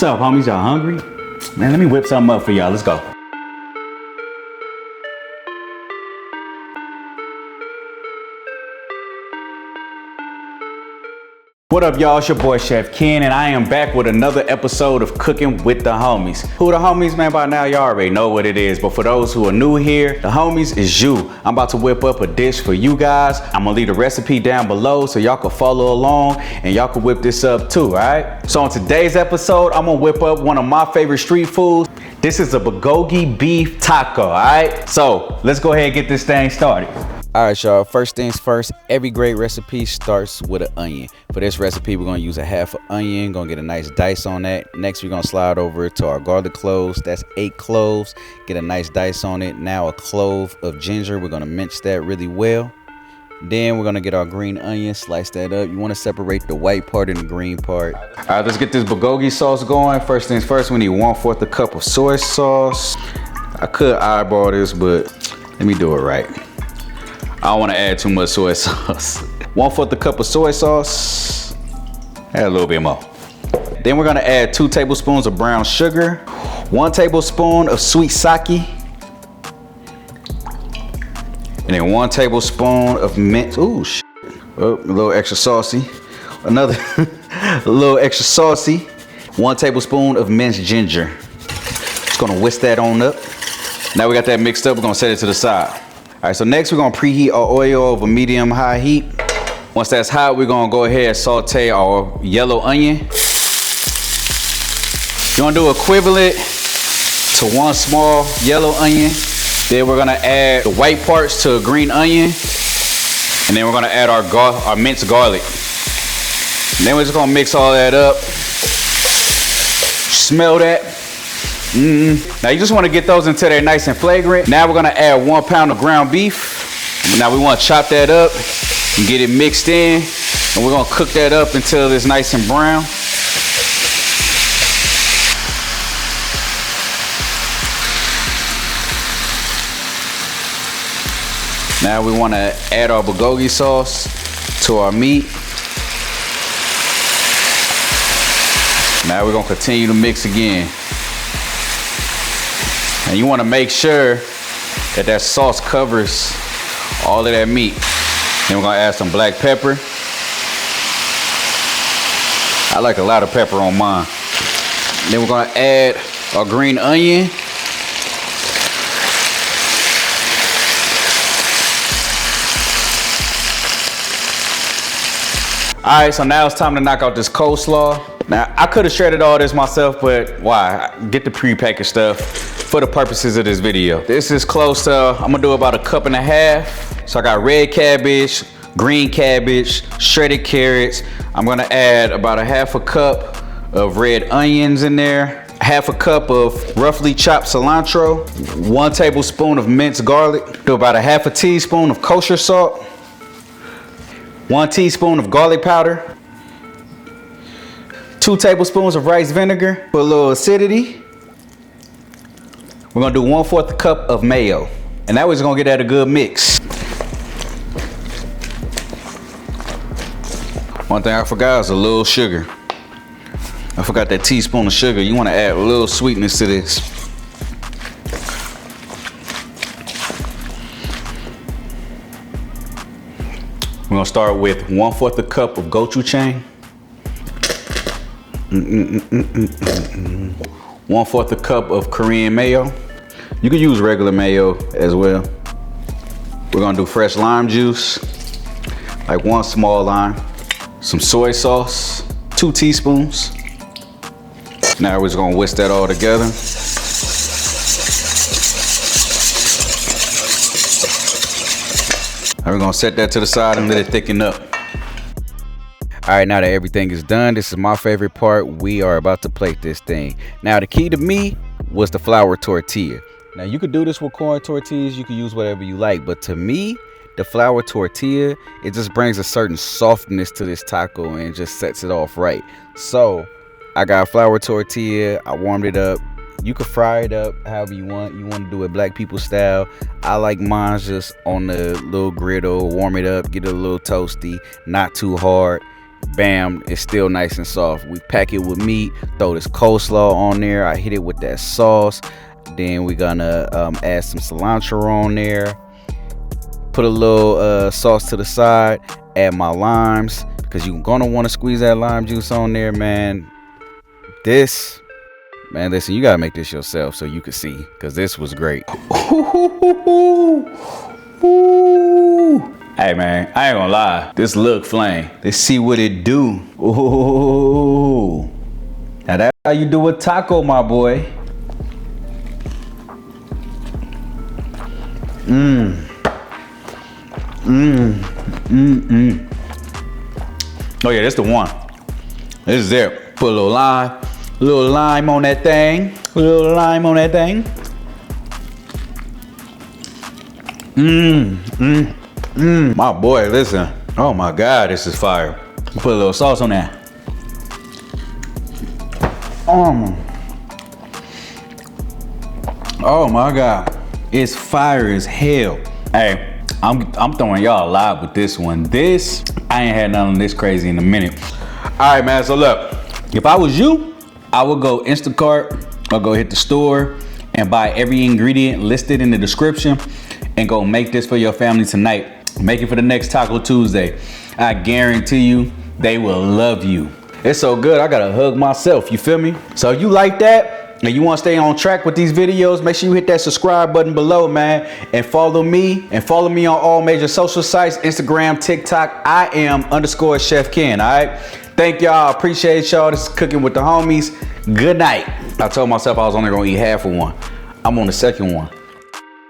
What's up, homies? Y'all hungry? Man, let me whip something up for y'all. Let's go. What up, y'all? It's your boy Chef Ken, and I am back with another episode of Cooking with the Homies. Who the homies, man? By now, y'all already know what it is, but for those who are new here, the homies is you. I'm about to whip up a dish for you guys. I'm gonna leave the recipe down below so y'all can follow along and y'all can whip this up too, all right? So on today's episode, I'm gonna whip up one of my favorite street foods. This is a Bulgogi Beef Taco, all right? So let's go ahead and get this thing started. All right, y'all, first things first, every great recipe starts with an onion. For this recipe, we're gonna use a half an onion, gonna get a nice dice on that. Next, we're gonna slide over to our garlic cloves. That's 8 cloves, get a nice dice on it. Now a clove of ginger, we're gonna mince that really well. Then we're gonna get our green onion, slice that up. You wanna separate the white part and the green part. All right, let's get this bulgogi sauce going. First things first, we need 1/4 cup of soy sauce. I could eyeball this, but let me do it right. I don't want to add too much soy sauce. 1/4 cup of soy sauce. Add a little bit more. Then we're gonna add 2 tablespoons of brown sugar, 1 tablespoon of sweet sake, and then 1 tablespoon of mint. Ooh, shit. Oh, a little extra saucy. Another, a little extra saucy. 1 tablespoon of minced ginger. Just gonna whisk that on up. Now we got that mixed up, we're gonna set it to the side. All right, so next we're gonna preheat our oil over medium-high heat. Once that's hot, we're gonna go ahead and saute our yellow onion. You wanna do equivalent to 1 small yellow onion. Then we're gonna add the white parts to a green onion. And then we're gonna add our minced garlic. And then we're just gonna mix all that up. Smell that. Now you just want to get those until they're nice and flagrant. Now we're gonna add 1 pound of ground beef. Now we want to chop that up and get it mixed in, and we're gonna cook that up until it's nice and brown. Now we want to add our bulgogi sauce to our meat. Now we're gonna continue to mix again. And you want to make sure that that sauce covers all of that meat. Then we're gonna add some black pepper. I like a lot of pepper on mine. Then we're gonna add our green onion. All right, so now it's time to knock out this coleslaw. Now, I could have shredded all this myself, but why? Get the prepackaged stuff for the purposes of this video. This is close to, I'm gonna do about 1.5 cups. So I got red cabbage, green cabbage, shredded carrots. I'm gonna add about 1/2 cup of red onions in there, 1/2 cup of roughly chopped cilantro, 1 tablespoon of minced garlic, do about 1/2 teaspoon of kosher salt, 1 teaspoon of garlic powder, 2 tablespoons of rice vinegar for a little acidity. We're gonna do 1/4 cup of mayo. And that way it's gonna get that a good mix. One thing I forgot is a little sugar. I forgot that teaspoon of sugar. You wanna add a little sweetness to this. We're gonna start with 1/4 cup of gochujang. 1/4 cup of Korean mayo. You can use regular mayo as well. We're gonna do fresh lime juice, like 1 small lime. Some soy sauce, 2 teaspoons. Now we're just gonna whisk that all together. Now we're gonna set that to the side and let it thicken up. All right, now that everything is done, this is my favorite part. We are about to plate this thing. Now, the key to me was the flour tortilla. Now, you could do this with corn tortillas. You can use whatever you like. But to me, the flour tortilla, it just brings a certain softness to this taco and just sets it off right. So, I got a flour tortilla. I warmed it up. You can fry it up however you want. You want to do it black people style. I like mine just on the little griddle, warm it up, get it a little toasty, not too hard. bam, it's still nice and soft. We pack it with meat, throw this coleslaw on there. I hit it with that sauce. Then we're gonna add some cilantro on there. Put a little sauce to the side. Add my limes, because you're gonna want to squeeze that lime juice on there, man. Man, listen, you gotta make this yourself so you can see, because this was great. Hey man, I ain't gonna lie. This look flame. Let's see what it do. Ooh. Now that's how you do a taco, my boy. Oh yeah, that's the one. This is it. Put a little lime on that thing. Put a little lime on that thing. My boy, listen. Oh my God, this is fire. Put a little sauce on that. Oh my God, it's fire as hell. Hey, I'm throwing y'all live with this one. This, I ain't had none of this crazy in a minute. All right, man, so look, if I was you, I would go Instacart or go hit the store and buy every ingredient listed in the description and go make this for your family tonight. Make it for the next Taco Tuesday. I guarantee you, they will love you. It's so good, I gotta hug myself, you feel me? So if you like that, and you want to stay on track with these videos, make sure you hit that subscribe button below, man, and follow me on all major social sites, Instagram, TikTok. I am _Chef Ken. All right, thank y'all, appreciate y'all. This is Cooking with the Homies. Good night. I told myself I was only gonna eat half of one. I'm on the second one.